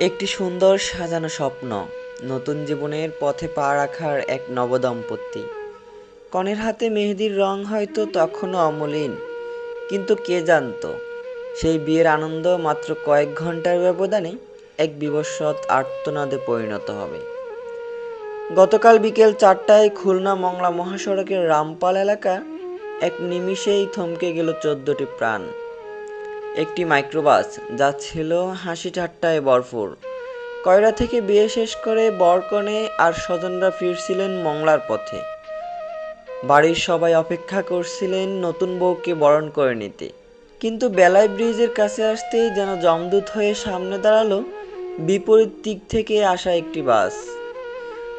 একটি সুন্দর সাজানো স্বপ্ন, নতুন জীবনের পথে পা রাখার এক নবদম্পতি। কনের হাতে মেহেদির রং হয়তো তখনও অমলিন, কিন্তু কে জানতো সেই বিয়ের আনন্দ মাত্র কয়েক ঘন্টার ব্যবধানে এক বিভৎস আর্তনাদে পরিণত হবে। গতকাল বিকেল 4টায় খুলনা মংলা মহাসড়কের রামপাল এলাকা এক নিমিষেই থমকে গেল 14টি প্রাণ। একটি মাইক্রোবাস যাচ্ছিল হাসি ঠাট্টায় ভরপুর। কয়রা থেকে বিয়ে শেষ করে বরকনে আর স্বজনরা ফিরছিলেন মংলার পথে। বাড়ির সবাই অপেক্ষা করছিলেন নতুন বউকে বরণ করে নিতে, কিন্তু বেলায় ব্রিজের কাছে আসতেই যেন যমদূত হয়ে সামনে দাঁড়ালো বিপরীত দিক থেকে আসা একটি বাস।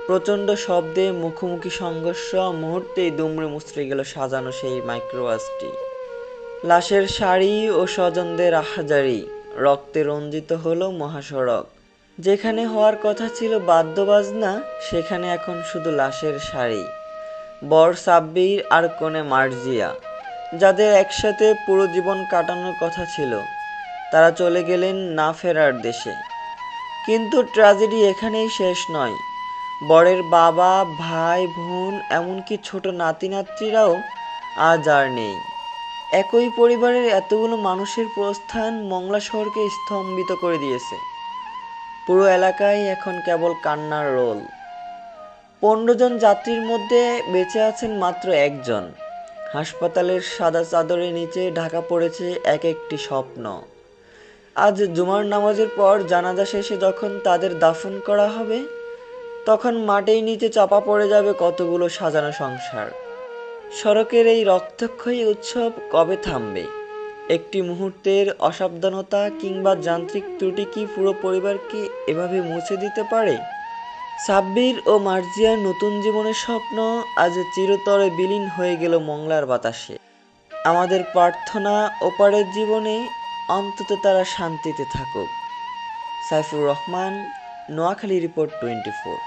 প্রচণ্ড শব্দে মুখোমুখি সংঘর্ষ, মুহূর্তেই দুমড়ে মুচড়ে গেল সাজানো সেই মাইক্রোবাসটি। লাশের সারি ও স্বজনদের আহাজারি, রক্তে রঞ্জিত হলো মহাসড়ক। যেখানে হওয়ার কথা ছিল বাদ্যবাজনা, সেখানে এখন শুধু লাশের সারি। বর সাব্বির আর কনে মার্জিয়া, যাদের একসাথে পুরো জীবন কাটানোর কথা ছিল, তারা চলে গেলেন না ফেরার দেশে। কিন্তু ট্র্যাজেডি এখানেই শেষ নয়। বরের বাবা, ভাই, বোন, এমনকি ছোট নাতি নাতনিরাও আজ আর নেই। একই পরিবারের এতগুলো মানুষের প্রস্থান মংলা শহরকে স্তম্ভিত করে দিয়েছে। পুরো এলাকায় এখন কেবল কান্নার রোল। 15 জন যাত্রীর মধ্যে বেঁচে আছেন মাত্র একজন। হাসপাতালের সাদা চাদরের নিচে ঢাকা পড়েছে এক একটি স্বপ্ন। আজ জুমার নামাজের পর জানাজা শেষে যখন তাদের দাফন করা হবে, তখন মাটির নিচে চাপা পড়ে যাবে কতগুলো সাজানো সংসার। সড়কের এই রক্তক্ষয়ী উৎসব কবে থামবে? একটি মুহূর্তের অসাবধানতা কিংবা যান্ত্রিক ত্রুটি কি পুরো পরিবারকে এভাবে মুছে দিতে পারে? সাব্বির ও মার্জিয়ার নতুন জীবনের স্বপ্ন আজ চিরতরে বিলীন হয়ে গেল মংলার বাতাসে। আমাদের প্রার্থনা ওপারের জীবনে অন্তত তারা শান্তিতে থাকুক। সাইফুর রহমান, নোয়াখালী রিপোর্ট 24।